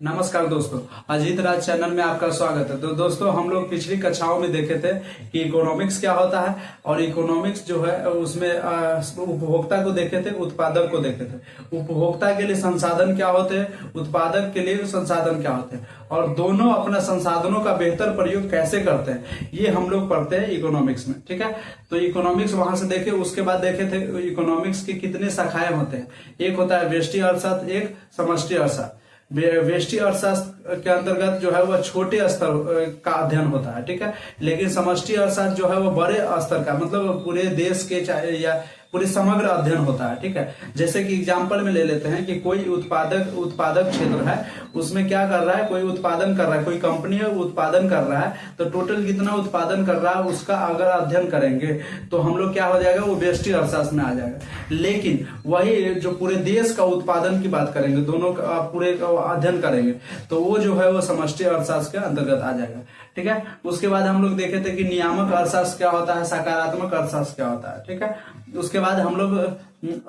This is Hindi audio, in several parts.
नमस्कार दोस्तों, अजीत राज चैनल में आपका स्वागत है। तो दोस्तों, हम लोग पिछली कक्षाओं में देखे थे कि इकोनॉमिक्स क्या होता है और इकोनॉमिक्स जो है उसमें उपभोक्ता को देखे थे, उत्पादक को देखे थे। उपभोक्ता के लिए संसाधन क्या होते हैं, उत्पादक के लिए संसाधन क्या होते हैं और दोनों अपना संसाधनों का बेहतर प्रयोग कैसे करते हैं, ये हम लोग पढ़ते हैं इकोनॉमिक्स में। ठीक है, तो इकोनॉमिक्स वहां से देखे। उसके बाद देखे थे इकोनॉमिक्स की कितने शाखाएं होते हैं। एक होता है व्यष्टि अर्थशास्त्र, एक समष्टि अर्थशास्त्र। व्यष्टि अर्थशास्त्र के अंतर्गत जो है वह छोटे स्तर का अध्ययन होता है। ठीक है, लेकिन समष्टि अर्थशास्त्र जो है वो बड़े स्तर का, मतलब पूरे देश के या पूरे समग्र अध्ययन होता है। ठीक है, जैसे कि एग्जांपल में ले लेते हैं कि कोई उत्पादक क्षेत्र है, उसमें क्या कर रहा है, कोई उत्पादन कर रहा है, कोई कंपनी है उत्पादन कर रहा है, तो टोटल कितना उत्पादन कर रहा है उसका अगर अध्ययन करेंगे तो हम लोग क्या हो जाएगा, वो व्यष्टि अर्थशास्त्र में आ जाएगा। लेकिन वही जो पूरे देश का उत्पादन की बात करेंगे, दोनों का पूरे का अध्ययन करेंगे, तो वो जो है वो समष्टि अर्थशास्त्र के अंतर्गत आ जाएगा। ठीक है, उसके बाद हम लोग देखे थे कि नियामक अर्थशास्त्र क्या होता है, सकारात्मक अर्थशास्त्र क्या होता है। ठीक है, उसके बाद हम लोग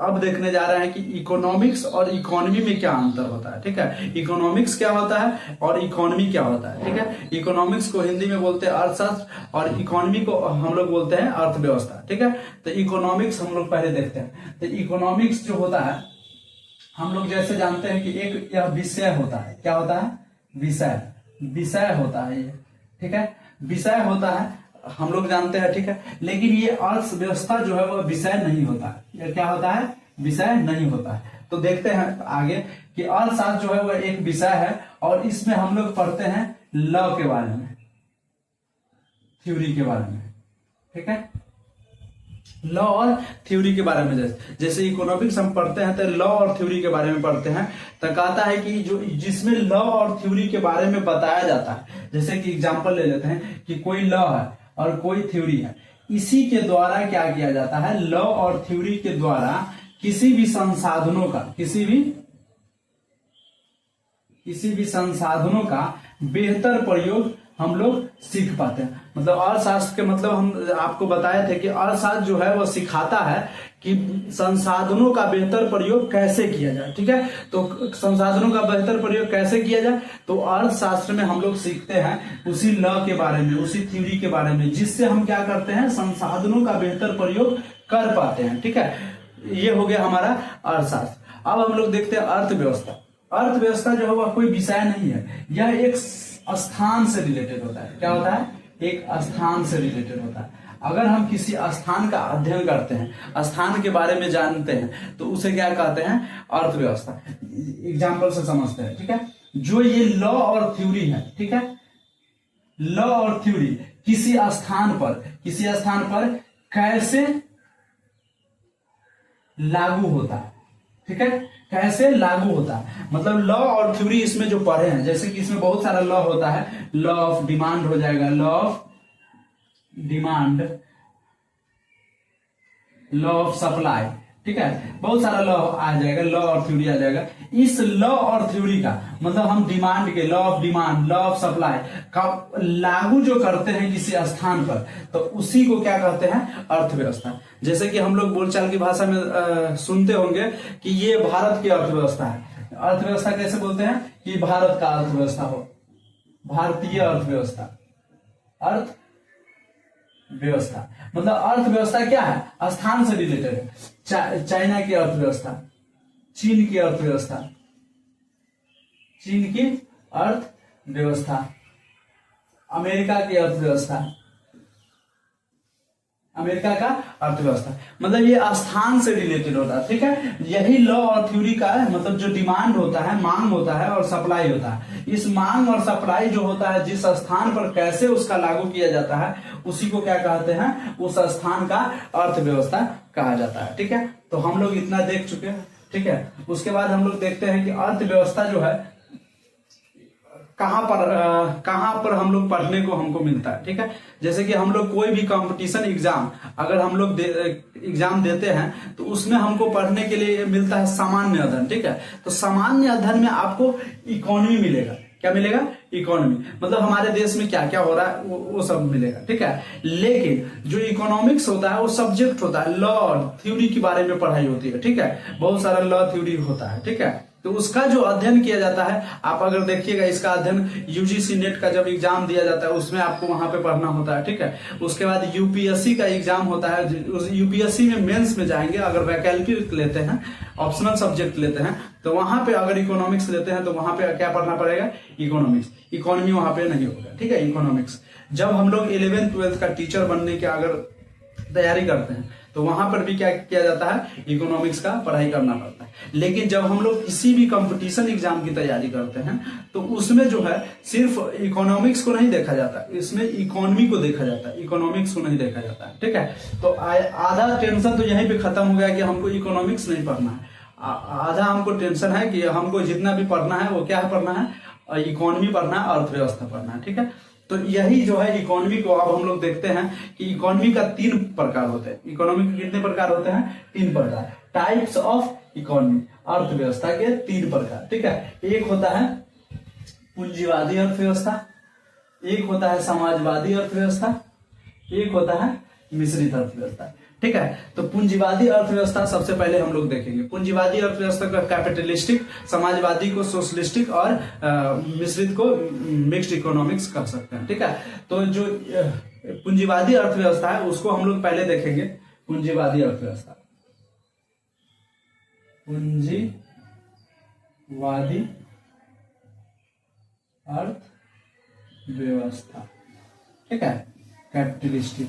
अब देखने जा रहे हैं कि इकोनॉमिक्स और इकोनॉमी में क्या अंतर होता है। ठीक है, इकोनॉमिक्स क्या होता है और इकोनॉमी क्या होता है। ठीक है, इकोनॉमिक्स को हिंदी में बोलते हैं अर्थशास्त्र और इकोनॉमी को हम लोग बोलते हैं अर्थव्यवस्था। ठीक है, तो इकोनॉमिक्स हम लोग पहले देखते हैं। तो इकोनॉमिक्स जो होता है, हम लोग जैसे जानते हैं कि एक यह विषय होता है। क्या होता है, विषय होता है ये। ठीक है, विषय होता है, हम लोग जानते हैं। ठीक है, लेकिन ये अर्थव्यवस्था जो है वो विषय नहीं होता है। ये क्या होता है, विषय नहीं होता है। तो देखते हैं आगे कि अर्थशास्त्र जो है वो एक विषय है और इसमें हम लोग पढ़ते हैं लॉ के बारे में, थ्योरी के बारे में। ठीक है, लॉ और थ्योरी के बारे में। जैसे इकोनॉमिक्स हम पढ़ते हैं तो लॉ और थ्योरी के बारे में पढ़ते हैं। तो कहता है कि जो जिसमें लॉ और थ्योरी के बारे में बताया जाता है, जैसे कि एग्जांपल ले लेते हैं कि कोई लॉ है और कोई थ्योरी है, इसी के द्वारा क्या किया जाता है, लॉ और थ्योरी के द्वारा किसी भी संसाधनों का बेहतर प्रयोग हम लोग सीख पाते हैं। मतलब अर्थशास्त्र के मतलब हम आपको बताए थे कि अर्थशास्त्र जो है वो सिखाता है कि संसाधनों का बेहतर प्रयोग कैसे किया जाए। ठीक है, तो संसाधनों का बेहतर प्रयोग कैसे किया जाए, तो अर्थशास्त्र में हम लोग सीखते हैं उसी लॉ के बारे में, उसी थ्योरी के बारे में, जिससे हम क्या करते हैं, संसाधनों का बेहतर प्रयोग कर पाते हैं। ठीक है, ये हो गया हमारा अर्थशास्त्र। अब हम लोग देखते हैं अर्थव्यवस्था। अर्थव्यवस्था जो है वह कोई विषय नहीं है, यह एक स्थान से रिलेटेड होता है। क्या होता है, एक स्थान से रिलेटेड होता है। अगर हम किसी स्थान का अध्ययन करते हैं, स्थान के बारे में जानते हैं, तो उसे क्या कहते हैं, अर्थव्यवस्था। एग्जाम्पल से समझते हैं। ठीक है, जो ये लॉ और थ्योरी है, ठीक है, लॉ और थ्योरी किसी स्थान पर कैसे लागू होता है। ठीक है, कैसे लागू होता है, मतलब लॉ और थ्योरी इसमें जो पढ़े हैं, जैसे कि इसमें बहुत सारा लॉ होता है। लॉ ऑफ डिमांड हो जाएगा, law of demand, law of supply. ठीक है, बहुत सारा लॉ आ जाएगा, लॉ और थ्योरी आ जाएगा। इस लॉ और थ्योरी का मतलब हम डिमांड के, law of demand, law of supply का लागू जो करते हैं किसी स्थान पर, तो उसी को क्या कहते हैं, अर्थव्यवस्था। जैसे कि हम लोग बोलचाल की भाषा में सुनते होंगे कि ये भारत की अर्थव्यवस्था है। अर्थव्यवस्था कैसे बोलते हैं कि भारत का अर्थव्यवस्था हो, भारतीय अर्थव्यवस्था, अर्थव्यवस्था। मतलब अर्थव्यवस्था क्या है, स्थान से रिलेटेड है। चाइना की अर्थव्यवस्था, चीन की अर्थव्यवस्था, चीन की अर्थव्यवस्था, अमेरिका की अर्थव्यवस्था, अमेरिका का अर्थव्यवस्था। मतलब ये स्थान से रिलेटेड होता है। ठीक है, यही लॉ और थ्योरी का है, मतलब जो डिमांड होता है, मांग होता है, और सप्लाई होता है। इस मांग और सप्लाई जो होता है, जिस स्थान पर कैसे उसका लागू किया जाता है, उसी को क्या कहते हैं, उस स्थान का अर्थव्यवस्था कहा जाता है। ठीक है, तो हम लोग इतना देख चुके हैं। ठीक है, उसके बाद हम लोग देखते हैं कि अर्थव्यवस्था जो है कहां पर हम लोग पढ़ने को हमको मिलता है। ठीक है, जैसे कि हम लोग कोई भी कंपटीशन एग्जाम अगर हम लोग एग्जाम देते हैं, तो उसमें हमको पढ़ने के लिए मिलता है सामान्य अध्ययन। ठीक है, तो सामान्य अध्ययन में आपको इकोनॉमी मिलेगा। क्या मिलेगा, इकोनॉमी। मतलब हमारे देश में क्या क्या हो रहा है वो सब मिलेगा। ठीक है, लेकिन जो इकोनॉमिक्स होता है वो सब्जेक्ट होता है, लॉ और थ्योरी के बारे में पढ़ाई होती है। ठीक है, बहुत सारा लॉ थ्योरी होता है। ठीक है, तो उसका जो अध्ययन किया जाता है, आप अगर देखिएगा इसका अध्ययन यूजीसी नेट का जब एग्जाम दिया जाता है उसमें आपको वहां पे पढ़ना होता है, ठीक है। उसके बाद यूपीएससी का एग्जाम होता है, यूपीएससी में मेंस में जाएंगे, अगर वैकल्पिक लेते हैं, ऑप्शनल सब्जेक्ट लेते हैं, तो वहां पे अगर इकोनॉमिक्स लेते हैं तो वहां पे क्या पढ़ना पड़ेगा, इकोनॉमिक्स। इकोनॉमी वहां पे नहीं होगा, ठीक है, इकोनॉमिक्स। जब हम लोग 11th 12th का टीचर बनने की अगर तैयारी करते हैं तो वहां पर भी क्या किया जाता है, इकोनॉमिक्स का पढ़ाई करना पड़ता है। लेकिन जब हम लोग किसी भी कंपटीशन एग्जाम की तैयारी करते हैं तो उसमें जो है सिर्फ इकोनॉमिक्स को नहीं देखा जाता, इसमें इकोनॉमी को देखा जाता है, इकोनॉमिक्स को नहीं देखा जाता है, ठीक है। तो आधा टेंशन तो यहीं पे खत्म हो गया कि हमको इकोनॉमिक्स नहीं पढ़ना है। आधा हमको टेंशन है कि हमको जितना भी पढ़ना है वो क्या पढ़ना है, इकोनॉमी पढ़ना है, अर्थव्यवस्था पढ़ना है, ठीक है। तो यही जो है इकोनॉमी को अब हम लोग देखते हैं कि इकोनॉमी का 3 प्रकार होते हैं। इकोनॉमी के कितने प्रकार होते हैं, 3 प्रकार, टाइप्स ऑफ इकोनॉमी, अर्थव्यवस्था के 3 प्रकार, ठीक है। एक होता है पूंजीवादी अर्थव्यवस्था, एक होता है समाजवादी अर्थव्यवस्था, एक होता है मिश्रित अर्थव्यवस्था, ठीक है। तो पूंजीवादी अर्थव्यवस्था सबसे पहले हम लोग देखेंगे। पूंजीवादी अर्थव्यवस्था का कैपिटलिस्टिक, समाजवादी को सोशलिस्टिक और मिश्रित को मिक्स्ड इकोनॉमिक्स कह सकते हैं, ठीक है। तो जो पूंजीवादी अर्थव्यवस्था है उसको हम लोग पहले देखेंगे। पूंजीवादी अर्थव्यवस्था, पूंजीवादी अर्थव्यवस्था, ठीक है, कैपिटलिस्टिक,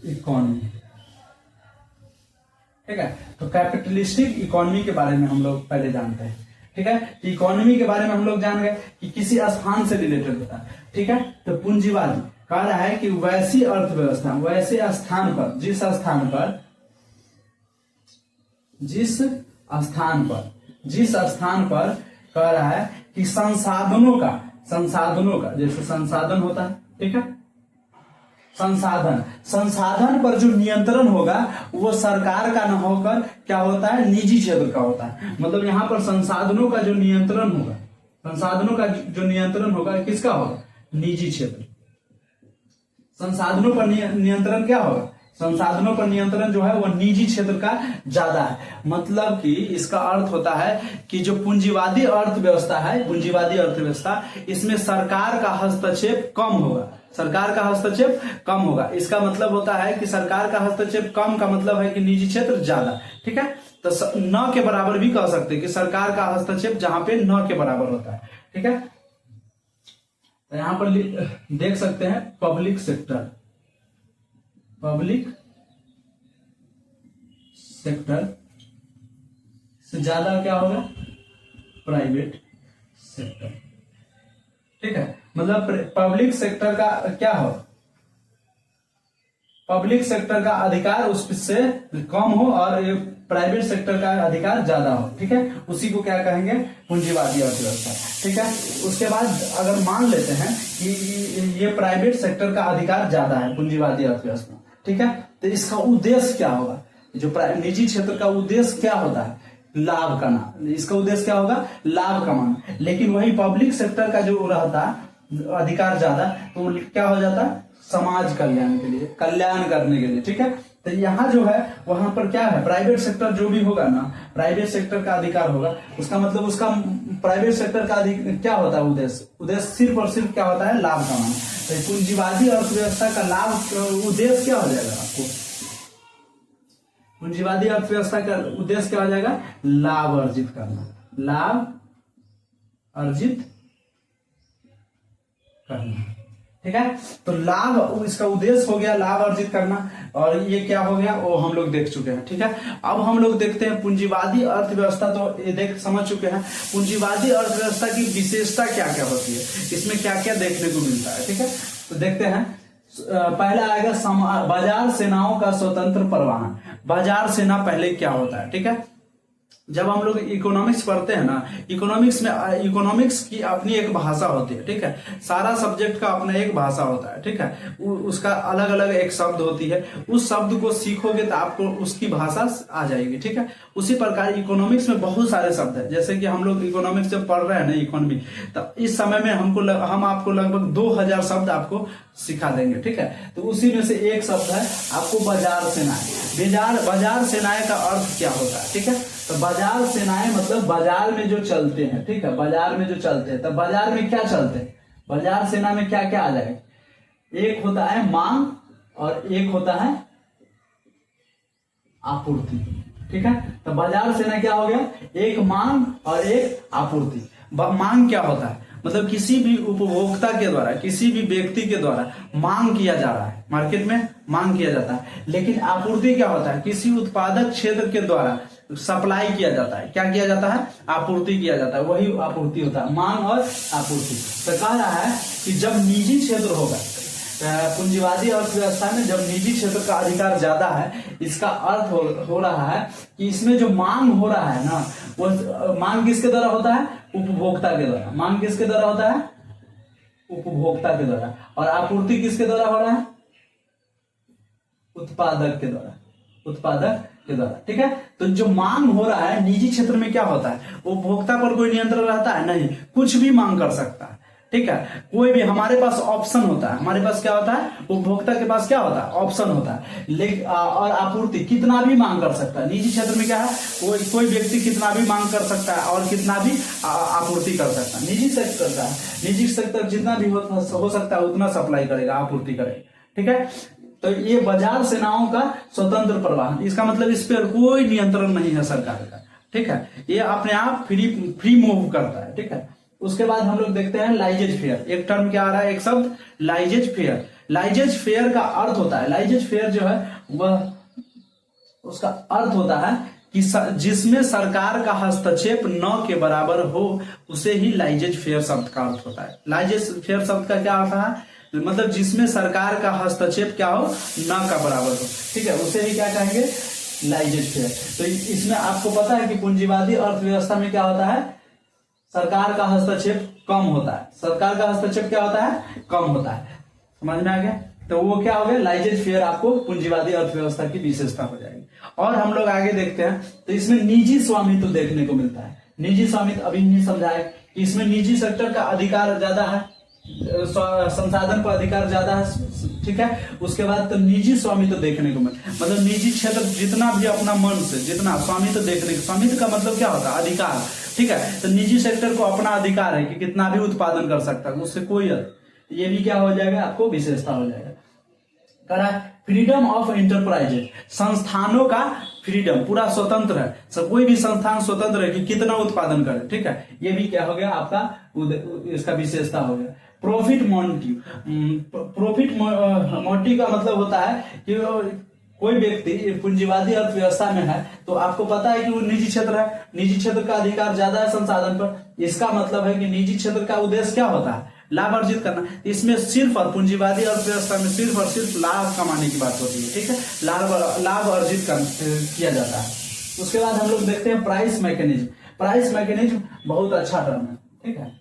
इकोनॉमी, ठीक है। तो कैपिटलिस्टिक इकोनॉमी के बारे में हम लोग पहले जानते हैं, ठीक है। तो इकोनॉमी के बारे में हम लोग जान गए कि किसी स्थान से रिलेटेड होता है, ठीक है। तो पूंजीवादी कह रहा है कि वैसी अर्थव्यवस्था, वैसे स्थान पर, जिस स्थान पर कह रहा है कि संसाधनों का, जैसे संसाधन होता है, ठीक है, संसाधन पर जो नियंत्रण होगा वो सरकार का न होकर क्या होता है, निजी क्षेत्र का होता है। मतलब यहाँ पर संसाधनों का जो नियंत्रण होगा, किसका होगा, निजी क्षेत्र। संसाधनों पर नियंत्रण क्या होगा, संसाधनों पर नियंत्रण जो है वो निजी क्षेत्र का ज्यादा है। मतलब कि इसका अर्थ होता है कि जो पूंजीवादी अर्थव्यवस्था इसमें सरकार का हस्तक्षेप कम होगा। इसका मतलब होता है कि सरकार का हस्तक्षेप कम का मतलब है कि निजी क्षेत्र ज्यादा, ठीक है। तो न के बराबर भी कह सकते हैं कि सरकार का हस्तक्षेप जहां पे न के बराबर होता है, ठीक है। तो यहां पर देख सकते हैं पब्लिक सेक्टर से ज्यादा क्या होगा, प्राइवेट सेक्टर, ठीक है। मतलब पब्लिक सेक्टर का क्या हो, पब्लिक सेक्टर का अधिकार उससे कम हो और प्राइवेट सेक्टर का अधिकार ज्यादा हो, ठीक है। उसी को क्या कहेंगे, पूंजीवादी अर्थव्यवस्था, ठीक है। उसके बाद अगर मान लेते हैं कि ये प्राइवेट सेक्टर का अधिकार ज्यादा है, पूंजीवादी अर्थव्यवस्था, ठीक है। तो इसका उद्देश्य क्या होगा, जो निजी क्षेत्र का उद्देश्य क्या होता है, लाभ करना। इसका उद्देश्य क्या होगा, लाभ कमाना। लेकिन वही पब्लिक सेक्टर का जो रहता अधिकार ज्यादा, तो क्या हो जाता, समाज कल्याण के लिए, कल्याण करने के लिए, ठीक है। तो यहाँ जो है वहां पर क्या है, प्राइवेट सेक्टर जो भी होगा ना, प्राइवेट सेक्टर का अधिकार होगा, उसका मतलब उसका प्राइवेट सेक्टर का क्या होता है, उद्देश्य सिर्फ और सिर्फ क्या होता है, लाभ कमाना। तो पूंजीवादी अर्थव्यवस्था का लाभ उद्देश्य क्या हो जाएगा आपको, पूंजीवादी अर्थव्यवस्था का उद्देश्य क्या हो जाएगा, लाभ अर्जित करना, ठीक है। तो लाभ, इसका उद्देश्य हो गया लाभ अर्जित करना, और ये क्या हो गया वो हम लोग देख चुके हैं, ठीक है। अब हम लोग देखते हैं पूंजीवादी अर्थव्यवस्था। तो ये समझ चुके हैं पूंजीवादी अर्थव्यवस्था की विशेषता क्या क्या होती है, इसमें क्या क्या देखने को मिलता है, ठीक है। तो देखते हैं, पहला आएगा बाजार सेनाओं का स्वतंत्र प्रवाहन। बाजार सेना पहले क्या होता है, ठीक है। जब हम लोग इकोनॉमिक्स पढ़ते हैं ना, इकोनॉमिक्स की अपनी एक भाषा होती है, ठीक है। सारा सब्जेक्ट का अपना एक भाषा होता है, ठीक है। उसका अलग अलग एक शब्द होती है, उस शब्द को सीखोगे तो आपको उसकी भाषा आ जाएगी, ठीक है। उसी प्रकार इकोनॉमिक्स में बहुत सारे शब्द है, जैसे कि हम लोग इकोनॉमिक्स जब पढ़ रहे हैं ना, इकोनॉमी, तो इस समय में हम आपको लगभग 2000 शब्द आपको सिखा देंगे, ठीक है। तो उसी में से एक शब्द है आपको बाजार सेनाएं। बाजार सेनाएं का अर्थ क्या होता है, ठीक है। तो बाजार सेनाएं मतलब बाजार में जो चलते हैं, ठीक है, बाजार में जो चलते हैं। तो बाजार में क्या चलते हैं, बाजार सेना में क्या क्या आ जाएगा, एक होता है मांग और एक होता है आपूर्ति, ठीक है। तो बाजार सेना क्या हो गया, एक मांग और एक आपूर्ति। मांग क्या होता है, मतलब किसी भी उपभोक्ता के द्वारा, किसी भी व्यक्ति के द्वारा मांग किया जा रहा है, मार्केट में मांग किया जाता है। लेकिन आपूर्ति क्या होता है, किसी उत्पादक क्षेत्र के द्वारा सप्लाई किया जाता है, क्या किया जाता है, आपूर्ति किया जाता है, वही आपूर्ति होता है, मांग और आपूर्ति। तो कह रहा है कि जब निजी क्षेत्र होगा, पूंजीवादी अर्थव्यवस्था में जब निजी क्षेत्र का अधिकार ज्यादा है, इसका अर्थ हो रहा है कि इसमें जो मांग हो रहा है ना, वो मांग किसके द्वारा होता है, उपभोक्ता के द्वारा। मांग किसके द्वारा होता है, उपभोक्ता के द्वारा। और आपूर्ति किसके द्वारा हो रहा है, उत्पादक के द्वारा, उत्पादक के द्वारा, ठीक है। तो जो मांग हो रहा है निजी क्षेत्र में क्या होता है, उपभोक्ता पर कोई नियंत्रण रहता है नहीं, कुछ भी मांग कर सकता है, ठीक है। कोई भी, हमारे पास ऑप्शन होता है, हमारे पास क्या होता है, उपभोक्ता के पास क्या होता है, ऑप्शन होता है। लेकिन और आपूर्ति कितना भी मांग कर सकता है। निजी क्षेत्र में क्या है, कोई व्यक्ति कितना भी मांग कर सकता है और कितना भी आपूर्ति कर सकता है। निजी सेक्टर का, निजी सेक्टर जितना भी हो सकता है उतना सप्लाई करेगा, आपूर्ति करेगा, ठीक है। तो ये बाजार सेनाओं का स्वतंत्र प्रवाह, इसका मतलब इस पर कोई नियंत्रण नहीं है सरकार का, ठीक है। ये अपने आप फ्री मूव करता है, ठीक है। उसके बाद हम लोग देखते हैं लाइजेज फेयर। एक टर्म क्या आ रहा है, एक शब्द लाइजेज फेयर। लाइजेज फेयर का अर्थ होता है, लाइजेज फेयर जो है वह, उसका अर्थ होता है कि जिसमें सरकार का हस्तक्षेप न के बराबर हो, उसे ही लाइजेज फेयर शब्द का अर्थ होता है। लाइजेज फेयर शब्द का क्या अर्थ है, मतलब जिसमें सरकार का हस्तक्षेप क्या हो, न का बराबर हो, ठीक है, उसे ही क्या कहेंगे, लाइजेज फेयर। तो इसमें आपको पता है कि पूंजीवादी अर्थव्यवस्था में क्या होता है, सरकार का हस्तक्षेप कम होता है। सरकार का हस्तक्षेप क्या होता है, कम होता है। समझ में आ गया। तो वो क्या हो गया, लाइजेज फेयर आपको पूंजीवादी अर्थव्यवस्था की विशेषता हो जाएगी। और हम लोग आगे देखते हैं तो इसमें निजी स्वामित्व देखने को मिलता है। निजी स्वामित्व अभी नहीं समझाए कि इसमें निजी सेक्टर का अधिकार ज्यादा है, संसाधन पर अधिकार ज्यादा है, ठीक है। उसके बाद तो निजी स्वामित्व देखने को मिलता है, मतलब निजी क्षेत्र जितना भी अपना मन से जितना स्वामित्व देखने, स्वामित्व का मतलब क्या होता है, अधिकार, ठीक है। तो निजी सेक्टर को अपना अधिकार है कि कितना भी उत्पादन कर सकता है, उससे कोई, ये भी क्या हो जाएगा, आपको विशेषता हो जाएगा। फ्रीडम ऑफ एंटरप्राइजेज, संस्थानों का फ्रीडम पूरा स्वतंत्र है, सब कोई भी संस्थान स्वतंत्र है कि कितना उत्पादन करे, ठीक है। ये भी क्या हो गया आपका, इसका विशेषता हो गया। प्रॉफिट मोटिव, प्रॉफिट मोटिव का मतलब होता है कि कोई व्यक्ति पूंजीवादी अर्थव्यवस्था में है तो आपको पता है कि वो निजी क्षेत्र है, निजी क्षेत्र का अधिकार ज्यादा है संसाधन पर। इसका मतलब है कि निजी क्षेत्र का उद्देश्य क्या होता है, लाभ अर्जित करना। इसमें सिर्फ और पूंजीवादी अर्थव्यवस्था में सिर्फ और सिर्फ लाभ कमाने की बात होती है, ठीक है, लाभ अर्जित किया जाता है। उसके बाद हम लोग देखते हैं प्राइस मैकेनिज्म। प्राइस मैकेनिज्म बहुत अच्छा टर्म है, ठीक है,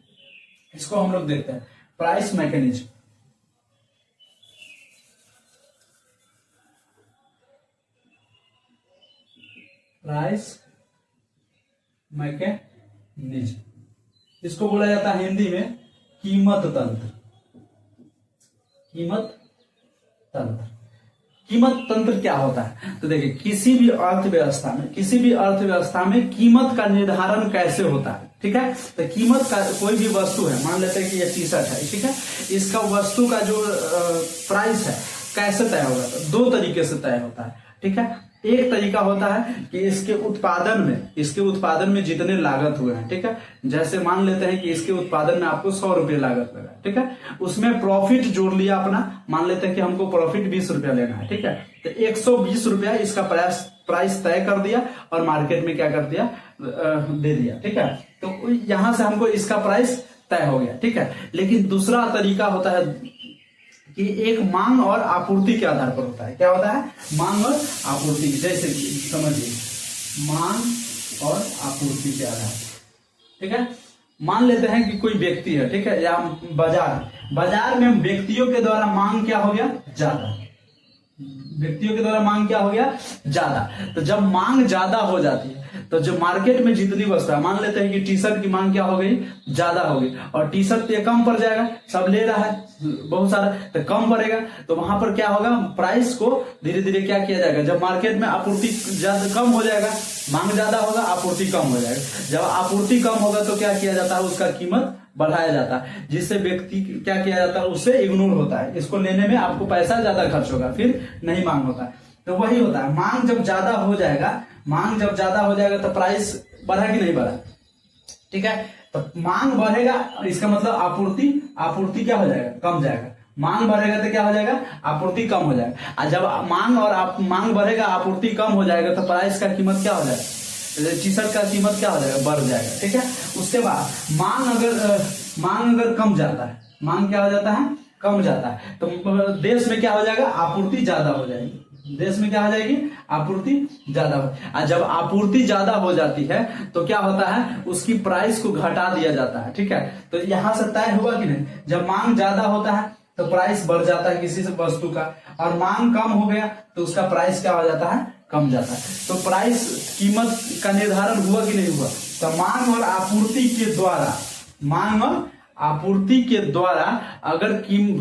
इसको हम लोग देखते हैं। प्राइस मैकेनिज्म, प्राइस मैकेनिज्म, इसको बोला जाता है हिंदी में कीमत तंत्र। कीमत तंत्र, कीमत तंत्र क्या होता है, तो देखिए किसी भी अर्थव्यवस्था में कीमत का निर्धारण कैसे होता है, ठीक है। तो कीमत का, कोई भी वस्तु है, मान लेते हैं कि ये टी शर्ट है, ठीक है, इसका वस्तु का जो प्राइस है कैसे तय होगा, तो दो तरीके से तय होता है, ठीक है। एक तरीका होता है कि इसके उत्पादन में जितने लागत हुए हैं, ठीक है, जैसे मान लेते हैं कि इसके उत्पादन में आपको 100 रुपये लागत लगा, ठीक है, उसमें प्रॉफिट जोड़ लिया अपना, मान लेते हैं कि हमको प्रॉफिट 20 रुपया लेना है, ठीक है, तो 120 रुपया इसका प्राइस तय कर दिया और मार्केट में क्या कर दिया, दे दिया, ठीक है। तो यहां से हमको इसका प्राइस तय हो गया, ठीक है। लेकिन दूसरा तरीका होता है कि एक मांग और आपूर्ति के आधार पर होता है। क्या होता है, मांग और आपूर्ति। जैसे कि समझिए, मांग और आपूर्ति के आधार पर। ठीक है, मान लेते हैं कि कोई व्यक्ति है, ठीक है, या बाजार में व्यक्तियों के द्वारा मांग क्या हो गया, ज्यादा, व्यक्तियों के द्वारा मांग क्या हो गया, ज्यादा। तो जब मांग ज्यादा हो जाती है तो जो मार्केट में जितनी वस्तु है, मान लेते हैं कि टी शर्ट की मांग क्या हो गई, ज्यादा हो गई, और टी शर्ट ये कम पड़ जाएगा, सब ले रहा है बहुत सारा, तो कम पड़ेगा, तो वहां पर क्या होगा, प्राइस को धीरे धीरे क्या किया जाएगा, जब मार्केट में आपूर्ति ज्यादा कम हो जाएगा, मांग ज्यादा होगा, आपूर्ति कम हो जाएगा, जब आपूर्ति कम होगा तो क्या किया जाता है, उसका कीमत बढ़ाया जाता है, जिससे व्यक्ति क्या किया जाता है, उससे इग्नोर होता है, इसको लेने में आपको पैसा ज्यादा खर्च होगा, फिर नहीं मांग होता है। तो वही होता है, मांग जब ज्यादा हो जाएगा, मांग जब ज्यादा हो जाएगा तो प्राइस बढ़ा कि नहीं बढ़ा, ठीक है, तो मांग बढ़ेगा, इसका मतलब आपूर्ति क्या हो जाएगा, कम जाएगा, मांग बढ़ेगा तो क्या हो जाएगा, आपूर्ति कम हो जाएगा, और जब मांग बढ़ेगा, आपूर्ति कम हो जाएगा, तो प्राइस का कीमत क्या हो जाएगा, टी शर्ट का कीमत क्या हो जाएगा, बढ़ जाएगा। ठीक है, उसके बाद मांग अगर कम जाता है, मांग क्या हो जाता है, कम जाता है, तो देश में क्या हो जाएगा, आपूर्ति ज्यादा हो जाएगी, देश में क्या हो जाएगी, आपूर्ति ज्यादा हो, और जब आपूर्ति ज्यादा हो जाती है तो क्या होता है, उसकी प्राइस को घटा दिया जाता है। ठीक है, तो यहां से तय हुआ कि नहीं, जब मांग ज्यादा होता है तो प्राइस बढ़ जाता है किसी से वस्तु का, और मांग कम हो गया तो उसका प्राइस क्या हो जाता है, कम जाता है। तो प्राइस कीमत का निर्धारण हुआ कि नहीं हुआ, तो मांग और आपूर्ति के द्वारा अगर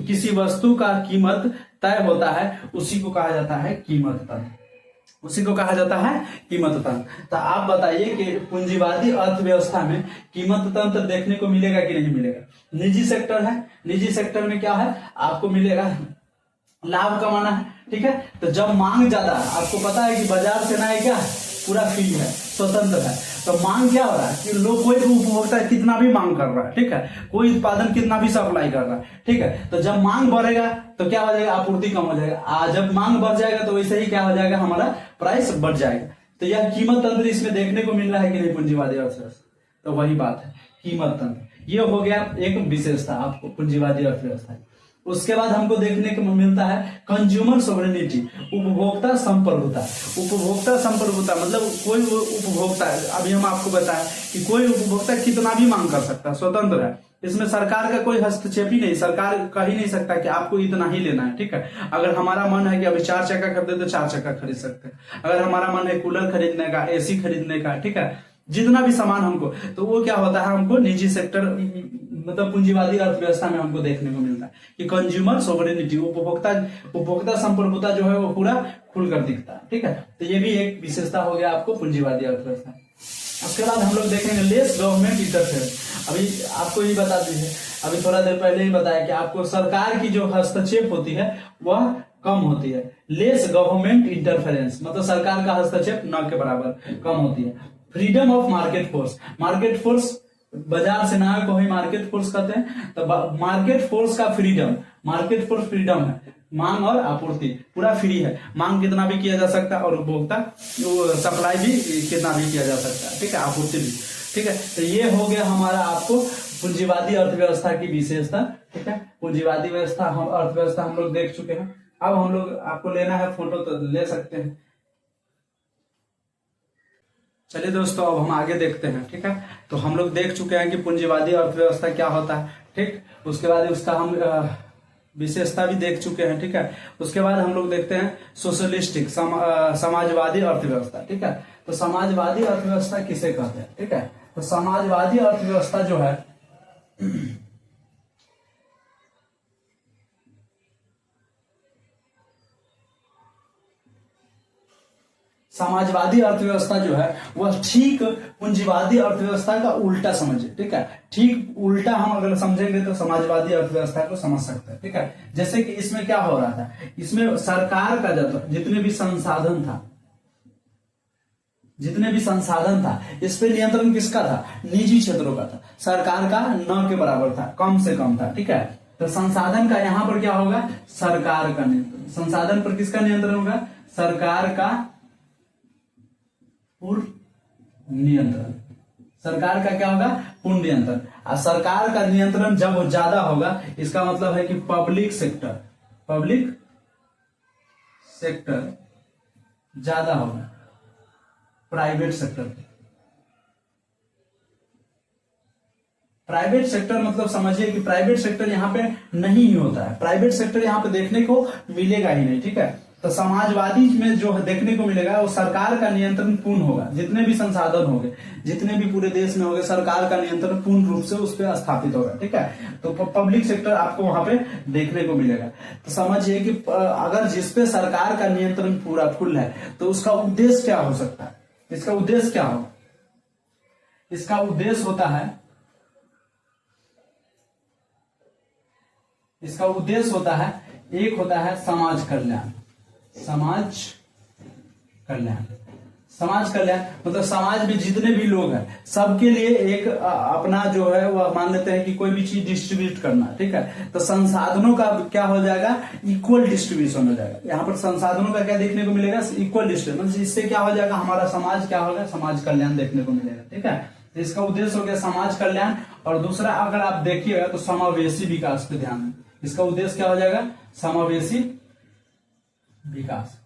किसी वस्तु का कीमत तय होता है, उसी को कहा जाता है कीमत तंत्र, उसी को कहा जाता है कीमत तंत्र। तो आप बताइए कि पूंजीवादी अर्थव्यवस्था में कीमत तंत्र देखने को मिलेगा कि नहीं मिलेगा। निजी सेक्टर है, निजी सेक्टर में क्या है, आपको मिलेगा लाभ कमाना है। ठीक है, तो जब मांग ज्यादा, आपको पता है कि बाजार से ना क्या है, पूरा फ्री है, स्वतंत्र है, तो मांग क्या हो रहा है कि लोग, कोई उपभोक्ता कितना भी मांग कर रहा है, ठीक है, कोई उत्पादन कितना भी सप्लाई कर रहा है, ठीक है, तो जब मांग बढ़ेगा तो क्या हो जाएगा, आपूर्ति कम हो जाएगा, जब मांग बढ़ जाएगा तो वैसे ही क्या हो जाएगा, हमारा प्राइस बढ़ जाएगा। तो यह कीमत तंत्र इसमें देखने को मिल रहा है कि नहीं पूंजीवादी अर्थव्यवस्था, तो वही बात है, कीमत तंत्र, ये हो गया एक विशेषता आपको पूंजीवादी अर्थव्यवस्था। उसके बाद हमको देखने को मिलता है कंज्यूमर सोवरेनिटी, उपभोक्ता संप्रभुता। उपभोक्ता संप्रभुता मतलब कोई उपभोक्ता, अभी हम आपको बताएं कि कोई उपभोक्ता कितना भी मांग कर सकता है, स्वतंत्र है, इसमें सरकार का कोई हस्तक्षेप ही नहीं, सरकार कह ही नहीं सकता कि आपको इतना ही लेना है। ठीक है, अगर हमारा मन है कि अभी 4 चक्का खरीदे तो 4 चक्का खरीद सकते हैं, अगर हमारा मन है कूलर खरीदने का, एसी खरीदने का, ठीक है, जितना भी सामान हमको, तो वो क्या होता है, हमको निजी सेक्टर मतलब पूंजीवादी अर्थव्यवस्था में हमको देखने को मिलता है कि कंज्यूमर सोवरेनिटी, उपभोक्ता संप्रभुता जो है वो पूरा खुलकर दिखता है। ठीक है, तो ये भी एक विशेषता हो गया आपको पूंजीवादी अर्थव्यवस्था। उसके बाद हम लोग देखेंगे लेस गवर्नमेंट इंटरफेरेंस। अभी आपको ये बता दीजिए, अभी थोड़ा देर पहले ही बताया कि आपको सरकार की जो हस्तक्षेप होती है वह कम होती है। लेस गवर्नमेंट इंटरफेरेंस मतलब सरकार का हस्तक्षेप न के बराबर कम होती है। Freedom of market force, market force बाजार से ना को ही मार्केट फोर्स कहते हैं, तो मार्केट फोर्स का फ्रीडम, मार्केट फोर्स फ्रीडम है, मांग और आपूर्ति पूरा फ्री है, मांग कितना भी किया जा सकता है और उपभोक्ता सप्लाई भी कितना भी किया जा सकता है। ठीक है, आपूर्ति भी। ठीक है, तो ये हो गया हमारा आपको पूंजीवादी अर्थव्यवस्था की विशेषता। ठीक है, पूंजीवादी अर्थव्यवस्था हम लोग देख चुके हैं। अब हम लोग, आपको लेना है फोटो तो ले सकते हैं। चलिए दोस्तों, अब हम आगे देखते हैं। ठीक है, तो हम लोग देख चुके हैं कि पूंजीवादी अर्थव्यवस्था क्या होता है। ठीक, उसके बाद उसका हम विशेषता भी देख चुके हैं। ठीक है, उसके बाद हम लोग देखते हैं सोशलिस्टिक समाजवादी अर्थव्यवस्था। ठीक है, तो समाजवादी अर्थव्यवस्था किसे कहते हैं। ठीक है, तो समाजवादी अर्थव्यवस्था जो है समाजवादी अर्थव्यवस्था जो है वह ठीक पूंजीवादी अर्थव्यवस्था का उल्टा समझे। ठीक है, ठीक उल्टा हम अगर समझेंगे तो समाजवादी अर्थव्यवस्था को समझ सकते हैं। ठीक है, जैसे कि इसमें क्या हो रहा था, इसमें सरकार का जितने भी संसाधन था इस पे नियंत्रण किसका था, निजी क्षेत्रों का था, सरकार का न के बराबर था, कम से कम था। ठीक है, तो संसाधन का यहाँ पर क्या होगा, सरकार का नियंत्रण, संसाधन पर किसका नियंत्रण होगा, सरकार का पूर्ण नियंत्रण, सरकार का क्या होगा, पूर्ण नियंत्रण। और सरकार का नियंत्रण जब ज्यादा होगा, इसका मतलब है कि पब्लिक सेक्टर ज्यादा होगा प्राइवेट सेक्टर पे। प्राइवेट सेक्टर मतलब समझिए कि प्राइवेट सेक्टर यहाँ पे नहीं ही होता है, प्राइवेट सेक्टर यहाँ पे देखने को मिलेगा ही नहीं, ठीक है। तो समाजवादी में जो देखने को मिलेगा वो सरकार का नियंत्रण पूर्ण होगा, जितने भी संसाधन होंगे, जितने भी पूरे देश में होंगे, सरकार का नियंत्रण पूर्ण रूप से उस पर स्थापित होगा, ठीक है। तो पब्लिक सेक्टर आपको वहां पे देखने को मिलेगा। तो समझिए कि अगर जिसपे सरकार का नियंत्रण पूरा फुल है तो उसका उद्देश्य क्या हो सकता है, इसका उद्देश्य क्या होगा, इसका उद्देश्य होता है, इसका उद्देश्य होता है, एक होता है समाज कल्याण, समाज कल्याण, समाज कल्याण मतलब समाज में जितने भी लोग हैं सबके लिए एक अपना जो है वह मान लेते हैं कि कोई भी चीज डिस्ट्रीब्यूट करना, ठीक है। तो संसाधनों का क्या हो जाएगा, इक्वल डिस्ट्रीब्यूशन हो जाएगा। यहाँ पर संसाधनों का क्या देखने को मिलेगा, इक्वल डिस्ट्रीब्यूशन। इससे क्या हो जाएगा, हमारा समाज क्या होगा, समाज कल्याण देखने को मिलेगा, ठीक है। तो इसका उद्देश्य हो गया समाज कल्याण। और दूसरा अगर आप देखिएगा तो समावेशी विकास पे ध्यान दें, इसका उद्देश्य क्या हो जाएगा, समावेशी विकास।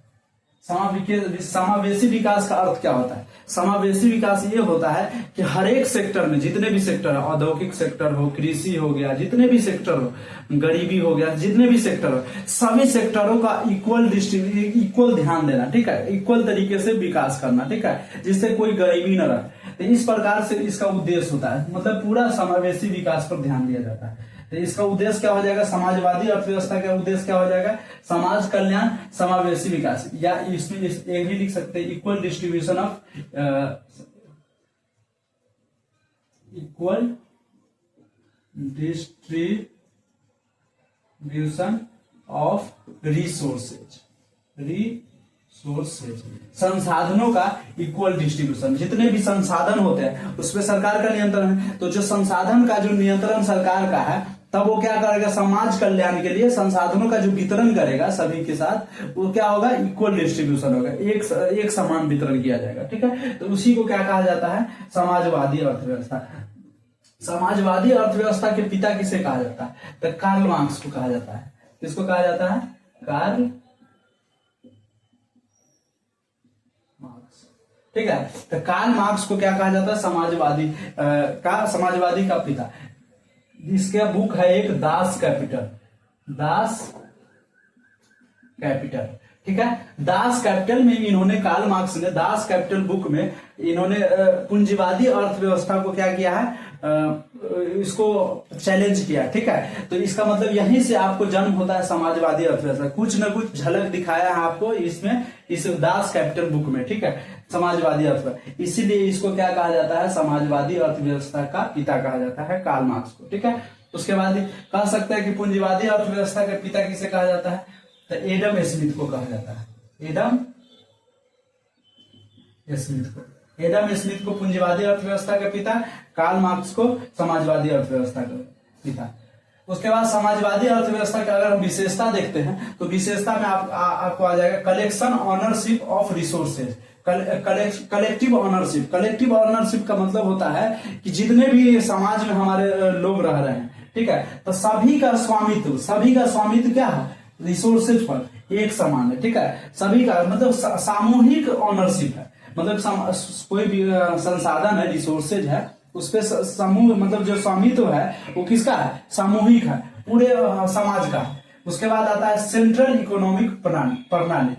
समावेशी विकास का अर्थ क्या होता है, समावेशी विकास ये होता है कि हर एक सेक्टर में, जितने भी सेक्टर है, औद्योगिक सेक्टर हो, कृषि हो गया, जितने भी सेक्टर हो, गरीबी हो गया, जितने भी सेक्टर हो, सभी सेक्टरों का इक्वल ध्यान देना, ठीक है, इक्वल तरीके से विकास करना, ठीक है, जिससे कोई गरीबी न रहे। तो इस प्रकार से इसका उद्देश्य होता है, मतलब पूरा समावेशी विकास पर ध्यान दिया जाता है। तो इसका उद्देश्य क्या हो जाएगा, समाजवादी अर्थव्यवस्था का उद्देश्य क्या हो जाएगा, समाज कल्याण, समावेशी विकास, या इसमें एक भी लिख सकते हैं equal distribution of equal distribution of resources, संसाधनों का इक्वल डिस्ट्रीब्यूशन। जितने भी संसाधन होते हैं उस पर सरकार का नियंत्रण है, तो जो संसाधन का जो नियंत्रण सरकार का है, तब वो क्या करेगा, समाज कल्याण के लिए संसाधनों का जो वितरण करेगा सभी के साथ, वो क्या होगा, इक्वल डिस्ट्रीब्यूशन होगा, एक समान वितरण किया जाएगा, ठीक है। तो उसी को क्या कहा जाता है, समाजवादी अर्थव्यवस्था। समाजवादी अर्थव्यवस्था के पिता किसे कहा जाता है, तो कार्ल मार्क्स को कहा जाता है। किसको कहा जाता है, कार्ल मार्क्स, ठीक है। तो कार्ल मार्क्स को क्या कहा जाता है, समाजवादी का पिता। इसका बुक है एक दास कैपिटल, ठीक है। दास कैपिटल में इन्होंने, कार्ल मार्क्स ने दास कैपिटल बुक में इन्होंने पूंजीवादी अर्थव्यवस्था को क्या किया है, इसको चैलेंज किया, ठीक है। तो इसका मतलब यहीं से आपको जन्म होता है समाजवादी अर्थव्यवस्था। कुछ न कुछ झलक दिखाया है आपको इसमें, इस दास कैपिटल बुक में, ठीक है, समाजवादी अर्थव्यवस्था। इसीलिए इसको क्या कहा जाता है, समाजवादी अर्थव्यवस्था का पिता कहा जाता है कार्ल मार्क्स को, ठीक है। उसके बाद कह सकते हैं कि पूंजीवादी अर्थव्यवस्था का पिता किसे कहा जाता है, तो एडम स्मिथ को कहा जाता है। एडम स्मिथ को पूंजीवादी अर्थव्यवस्था का पिता, कार्ल मार्क्स को समाजवादी अर्थव्यवस्था का पिता। उसके बाद समाजवादी अर्थव्यवस्था का अगर हम विशेषता देखते हैं तो विशेषता में आपको आ जाएगा collection ownership of resources, collective ownership का मतलब होता है कि जितने भी समाज में हमारे लोग रह रहे हैं, ठीक है, तो सभी का स्वामित्व क्या है, रिसोर्सेज पर एक समान है, ठीक है। सभी का मतलब सामूहिक ऑनरशिप है, मतलब कोई भी संसाधन है, रिसोर्सेज है, उस पे समूह मतलब जो स्वामित्व है वो किसका है, सामूहिक है, पूरे समाज का। उसके बाद आता है सेंट्रल इकोनॉमिक प्रणाली,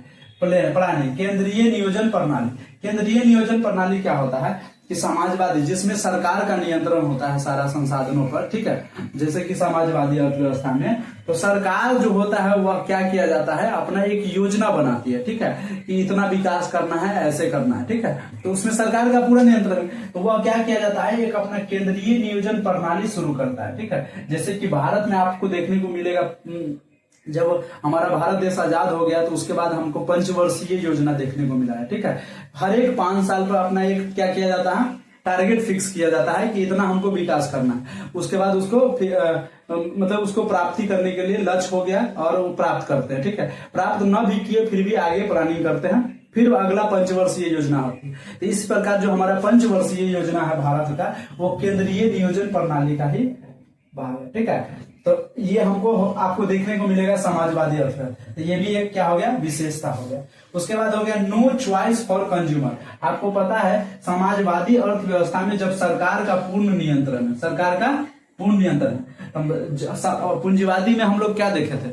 केंद्रीय नियोजन प्रणाली। केंद्रीय नियोजन प्रणाली क्या होता है कि समाजवादी, जिसमें सरकार का नियंत्रण होता है सारा संसाधनों पर, ठीक है। जैसे कि समाजवादी अर्थव्यवस्था में तो सरकार जो होता है वह क्या किया जाता है, अपना एक योजना बनाती है, ठीक है, कि इतना विकास करना है, ऐसे करना है, ठीक है। तो उसमें सरकार का पूरा नियंत्रण, तो वह क्या किया जाता है, एक अपना केंद्रीय नियोजन प्रणाली शुरू करता है, ठीक है। जैसे कि भारत में आपको देखने को मिलेगा, जब हमारा भारत देश आजाद हो गया तो उसके बाद हमको पंचवर्षीय योजना देखने को मिला है, ठीक है। हर एक 5 साल पर अपना एक क्या किया जाता है, टारगेट फिक्स किया जाता है कि इतना हमको विकास करना है। उसके बाद उसको मतलब उसको प्राप्ति करने के लिए लक्ष्य हो गया और वो प्राप्त करते हैं, ठीक है। प्राप्त न भी किए फिर भी आगे प्लानिंग करते हैं, फिर अगला पंचवर्षीय योजना होती है। तो इस प्रकार जो हमारा पंचवर्षीय योजना है भारत का, वो केंद्रीय नियोजन प्रणाली का ही भाग है, ठीक है। तो ये हमको आपको देखने को मिलेगा समाजवादी अर्थव्यवस्था। तो ये भी एक क्या हो गया, विशेषता हो गया। उसके बाद हो गया नो चॉइस फॉर कंज्यूमर। आपको पता है समाजवादी अर्थव्यवस्था में जब सरकार का पूर्ण नियंत्रण है, सरकार का पूर्ण नियंत्रण है। पूंजीवादी में हम लोग क्या देखे थे,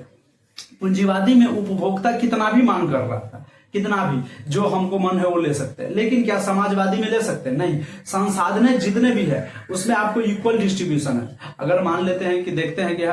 पूंजीवादी में उपभोक्ता कितना भी मांग कर रहा था, कितना भी जो हमको मन है वो ले सकते हैं, लेकिन क्या समाजवादी में ले सकते हैं? नहीं। संसाधन जितने भी है उसमें आपको इक्वल डिस्ट्रीब्यूशन है। अगर मान लेते हैं कि देखते हैं कि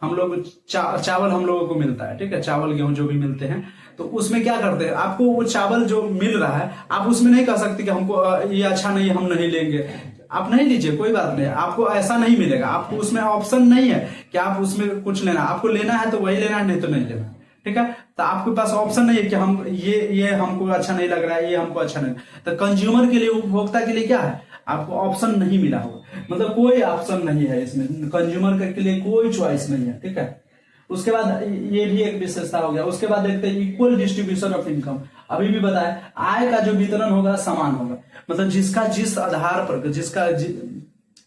हम लोग चावल हम लोगों को मिलता है, ठीक है, चावल गेहूं जो भी मिलते हैं, तो उसमें क्या करते हैं, आपको वो चावल जो मिल रहा है आप उसमें नहीं कह सकते कि हमको ये अच्छा नहीं, हम नहीं लेंगे। आप नहीं लीजिए, कोई बात नहीं, आपको ऐसा नहीं मिलेगा। आपको उसमें ऑप्शन नहीं है कि आप उसमें कुछ लेना, आपको लेना है तो वही लेना है, नहीं तो नहीं लेना, ठीक है। तो आपके पास ऑप्शन नहीं है कि हम ये हमको अच्छा नहीं लग रहा है, ये हमको अच्छा नहीं। तो कंज्यूमर के लिए, उपभोक्ता के लिए क्या है, आपको ऑप्शन नहीं मिला होगा, मतलब कोई ऑप्शन नहीं है इसमें, कंज्यूमर के लिए कोई चॉइस नहीं है, ठीक है। उसके बाद ये भी एक विशेषता हो गया। उसके बाद देखते हैं इक्वल डिस्ट्रीब्यूशन ऑफ इनकम। अभी भी बताया, आय का जो वितरण होगा समान होगा, मतलब जिसका जिस आधार पर, जिसका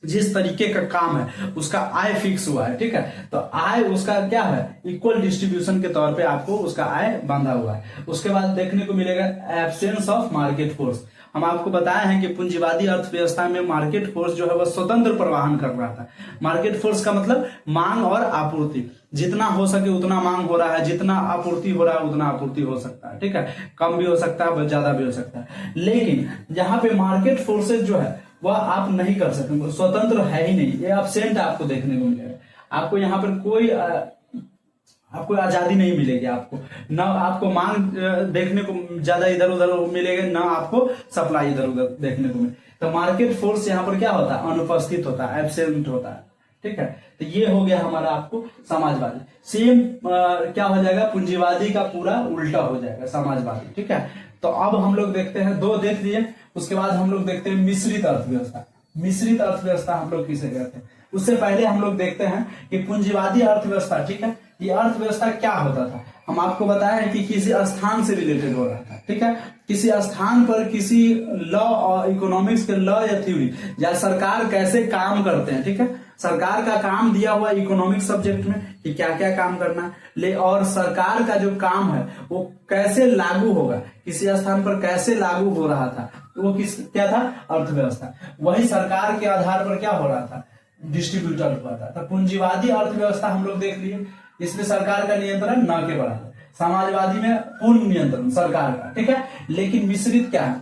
जिस तरीके का काम है उसका आय फिक्स हुआ है, ठीक है। तो आय उसका क्या है, इक्वल डिस्ट्रीब्यूशन के तौर पे आपको उसका आय बांधा हुआ है। उसके बाद देखने को मिलेगा एब्सेंस ऑफ मार्केट फोर्स। हम आपको बताए हैं कि पूंजीवादी अर्थव्यवस्था में मार्केट फोर्स जो है वह स्वतंत्र प्रवाहन कर रहा था। मार्केट फोर्स का मतलब मांग और आपूर्ति, जितना हो सके उतना मांग हो रहा है, जितना आपूर्ति हो रहा है उतना आपूर्ति हो सकता है, ठीक है। कम भी हो सकता है, ज्यादा भी हो सकता है, लेकिन यहाँ पे मार्केट फोर्सेज जो है वह आप नहीं कर सकते, स्वतंत्र है ही नहीं, ये एब्सेंट आपको देखने को मिलेगा। आपको यहाँ पर कोई आपको आजादी नहीं मिलेगी, आपको ना आपको मांग देखने को ज्यादा इधर उधर मिलेगा, ना आपको सप्लाई इधर उधर देखने को मिले। तो मार्केट फोर्स यहाँ पर क्या होता है, अनुपस्थित होता है, एब्सेंट होता है, ठीक है। तो ये हो गया हमारा आपको समाजवादी। सेम क्या हो जाएगा, पूंजीवादी का पूरा उल्टा हो जाएगा समाजवादी, ठीक है। तो अब हम लोग देखते हैं, दो देख लिए, उसके बाद हम लोग देखते हैं मिश्रित अर्थव्यवस्था। मिश्रित अर्थव्यवस्था हम लोग किसे कहते हैं, उससे पहले हम लोग देखते हैं कि पूंजीवादी अर्थव्यवस्था, ठीक है, ये अर्थव्यवस्था क्या होता था। हम आपको बताया है कि किसी स्थान से रिलेटेड हो रहा था, ठीक है। किसी स्थान पर किसी लॉ और इकोनॉमिक्स के लॉ या थ्योरी या सरकार कैसे काम करते हैं, ठीक है। सरकार का काम दिया हुआ इकोनॉमिक सब्जेक्ट में कि क्या क्या काम करना है, और सरकार का जो काम है वो कैसे लागू होगा, किसी स्थान पर कैसे लागू हो रहा था, वो क्या था, अर्थव्यवस्था। वही सरकार के आधार पर क्या हो रहा था, डिस्ट्रीब्यूटर हुआ था। तो पूंजीवादी अर्थव्यवस्था हम लोग देख लिए, इसमें सरकार का नियंत्रण न के बराबर। समाजवादी में पूर्ण नियंत्रण सरकार का, ठीक है। लेकिन मिश्रित क्या है,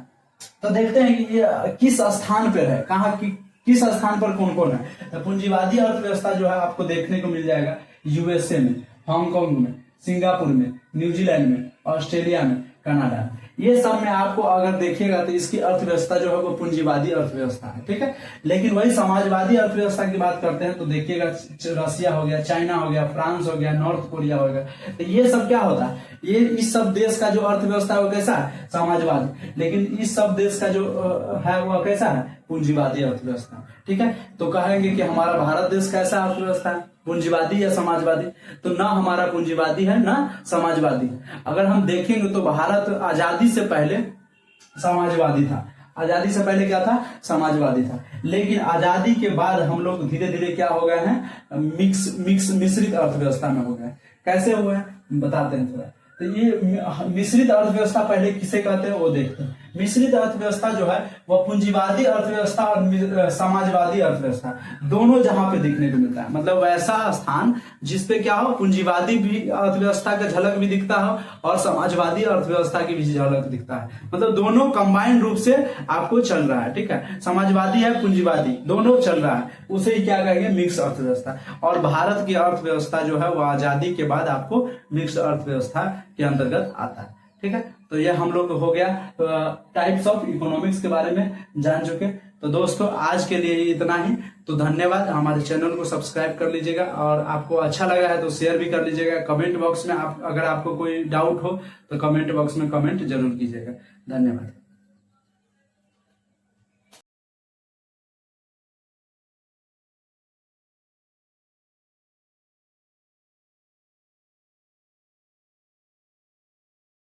तो देखते हैं कि ये किस स्थान पर है, कहाँ किस स्थान पर कौन कौन है। तो पूंजीवादी अर्थव्यवस्था जो है आपको देखने को मिल जाएगा यूएसए में, हांगकांग में, सिंगापुर में, न्यूजीलैंड में, ऑस्ट्रेलिया में, कनाडा में। ये सब में आपको अगर देखिएगा तो इसकी अर्थव्यवस्था जो है वो पूंजीवादी अर्थव्यवस्था है, ठीक है। लेकिन वही समाजवादी अर्थव्यवस्था की बात करते हैं तो देखिएगा रसिया हो गया, चाइना हो गया, फ्रांस हो गया, नॉर्थ कोरिया हो गया। तो ये सब क्या होता है, ये इस सब देश का जो अर्थव्यवस्था है वो कैसा है, समाजवादी। लेकिन इस सब देश का जो है वो कैसा है, पूंजीवादी अर्थव्यवस्था, ठीक है। तो कहेंगे कि हमारा भारत देश कैसा अर्थव्यवस्था है, पूंजीवादी या समाजवादी, तो ना हमारा पूंजीवादी है ना समाजवादी है। अगर हम देखेंगे तो भारत आजादी से पहले समाजवादी था, आजादी से पहले क्या था, समाजवादी था। लेकिन आजादी के बाद हम लोग धीरे धीरे क्या हो गए हैं, मिश्रित अर्थव्यवस्था में हो गए। कैसे हुए हैं बताते हैं थोड़ा। तो ये मिश्रित अर्थव्यवस्था पहले किसे कहते हैं वो देखते हैं। मिश्रित अर्थव्यवस्था जो है वह पूंजीवादी अर्थव्यवस्था और समाजवादी अर्थव्यवस्था दोनों जहां पे दिखने को मिलता है, मतलब वैसा स्थान जिसपे क्या हो, पूंजीवादी भी अर्थव्यवस्था का झलक भी दिखता हो और समाजवादी अर्थव्यवस्था की भी झलक दिखता है, मतलब दोनों कंबाइंड रूप से आपको चल रहा है, ठीक है। समाजवादी है, पूंजीवादी दोनों चल रहा है, उसे ही क्या कहेंगे, मिक्स अर्थव्यवस्था। और भारत की अर्थव्यवस्था जो है वो आजादी के बाद आपको मिक्स अर्थव्यवस्था के अंतर्गत आता है, ठीक है। तो ये हम लोग हो गया टाइप्स ऑफ इकोनॉमिक्स के बारे में जान चुके। तो दोस्तों आज के लिए इतना ही, तो धन्यवाद। हमारे चैनल को सब्सक्राइब कर लीजिएगा और आपको अच्छा लगा है तो शेयर भी कर लीजिएगा। कमेंट बॉक्स में अगर आपको कोई डाउट हो तो कमेंट बॉक्स में कमेंट जरूर कीजिएगा। धन्यवाद।